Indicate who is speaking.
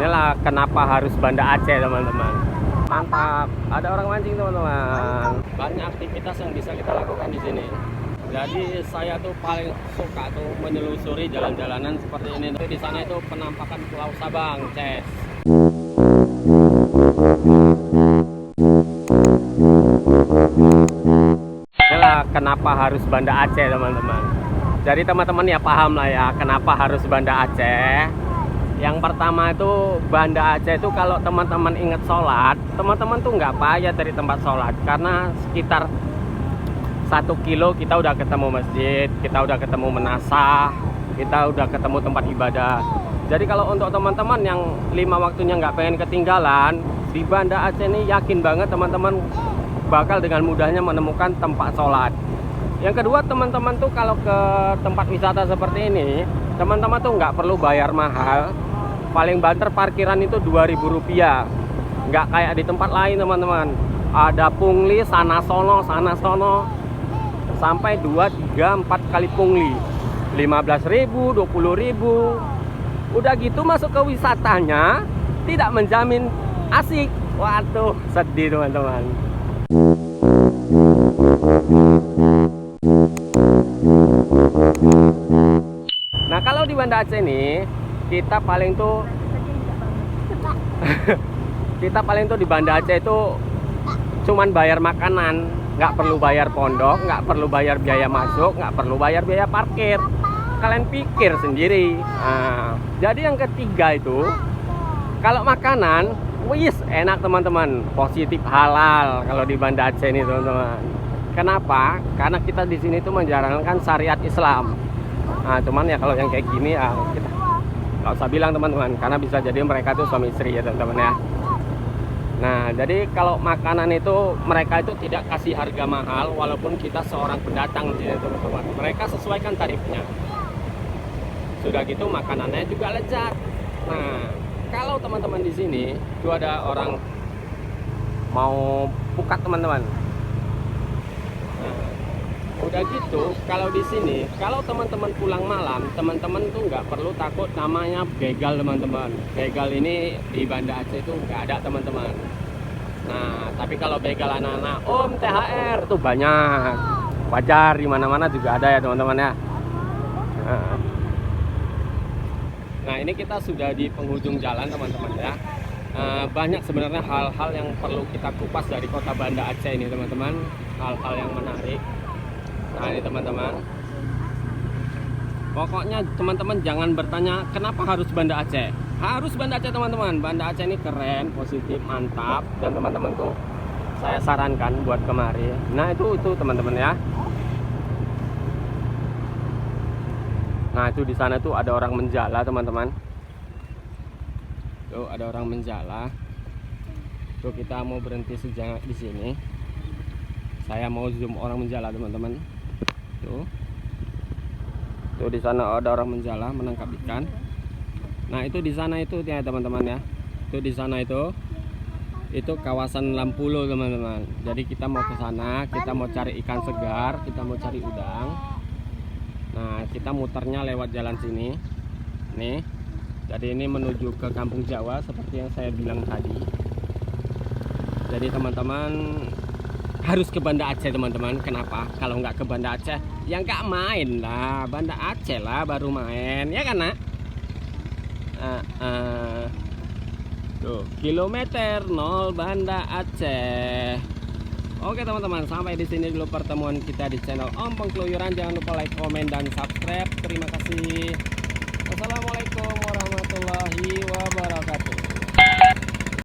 Speaker 1: Inilah kenapa harus Banda Aceh, teman-teman. Mantap, ada orang mancing, teman-teman. Banyak aktivitas yang bisa kita lakukan di sini. Jadi saya tuh paling suka tuh menelusuri jalan-jalanan seperti ini. Di sana itu penampakan Pulau Sabang, Ces. Inilah kenapa harus Banda Aceh, teman-teman. Jadi teman-teman ya paham lah ya kenapa harus Banda Aceh. Yang pertama itu Banda Aceh itu kalau teman-teman ingat sholat, teman-teman tuh nggak payah dari tempat sholat, karena sekitar 1 kilo kita udah ketemu masjid, kita udah ketemu menasah, kita udah ketemu tempat ibadah. Jadi kalau untuk teman-teman yang 5 waktunya nggak pengen ketinggalan, di Banda Aceh ini yakin banget teman-teman bakal dengan mudahnya menemukan tempat sholat. Yang kedua, teman-teman tuh kalau ke tempat wisata seperti ini, teman-teman tuh nggak perlu bayar mahal. Paling banter parkiran itu Rp2.000. Nggak kayak di tempat lain, teman-teman. Ada pungli sana sono sampai 2, 3, 4 kali pungli. 15.000, 20.000. Udah gitu masuk ke wisatanya tidak menjamin asik. Waduh, sedih teman-teman. Nah, kalau di Banda Aceh ini kita paling tuh di Banda Aceh itu cuman bayar makanan, nggak perlu bayar pondok, nggak perlu bayar biaya masuk, nggak perlu bayar biaya parkir. Kalian pikir sendiri. Nah, jadi yang ketiga itu kalau makanan, wis enak teman-teman, positif halal kalau di Banda Aceh ini teman-teman. Kenapa? Karena kita di sini tuh menjalankan syariat Islam. Nah, cuman ya kalau yang kayak gini ya kita nggak usah bilang teman-teman, karena bisa jadi mereka tuh suami istri ya teman-teman ya. Nah, jadi kalau makanan itu mereka itu tidak kasih harga mahal, walaupun kita seorang pendatang di sini teman-teman. Mereka sesuaikan tarifnya. Sudah gitu makanannya juga lezat. Nah, kalau teman-teman di sini itu ada orang mau pukat teman-teman. Udah gitu, kalau di sini, kalau teman-teman pulang malam, teman-teman tuh nggak perlu takut namanya begal teman-teman. Begal ini di Banda Aceh itu nggak ada teman-teman. Nah, tapi kalau begal anak-anak Om THR tuh banyak, wajar, di mana-mana juga ada ya teman-teman ya. Nah, ini kita sudah di penghujung jalan teman-teman ya. Banyak sebenarnya hal-hal yang perlu kita kupas dari kota Banda Aceh ini teman-teman, hal-hal yang menarik. Nah, ini teman-teman, pokoknya teman-teman jangan bertanya kenapa harus Banda Aceh. Harus Banda Aceh teman-teman. Banda Aceh ini keren, positif, mantap, dan teman-teman tuh saya sarankan buat kemari. Nah, itu teman-teman ya. Nah, itu di sana tuh ada orang menjala teman-teman. Tuh ada orang menjala. Tuh kita mau berhenti sejenak di sini. Saya mau zoom orang menjala teman-teman. Tuh di sana ada orang menjala menangkap ikan. Nah, itu di sana itu ya teman-teman ya. Itu di sana itu kawasan Lampulo teman-teman. Jadi kita mau ke sana, kita mau cari ikan segar, kita mau cari udang. Nah, kita muternya lewat jalan sini. Nih. Jadi ini menuju ke Kampung Jawa seperti yang saya bilang tadi. Jadi teman-teman harus ke Banda Aceh teman-teman. Kenapa? Kalau nggak ke Banda Aceh ya nggak main lah. Banda Aceh lah baru main, ya kan nak? Tuh kilometer 0 Banda Aceh. Oke teman-teman, sampai di sini dulu pertemuan kita di channel Om Pengkeluyuran. Jangan lupa like, komen, dan subscribe. Terima kasih.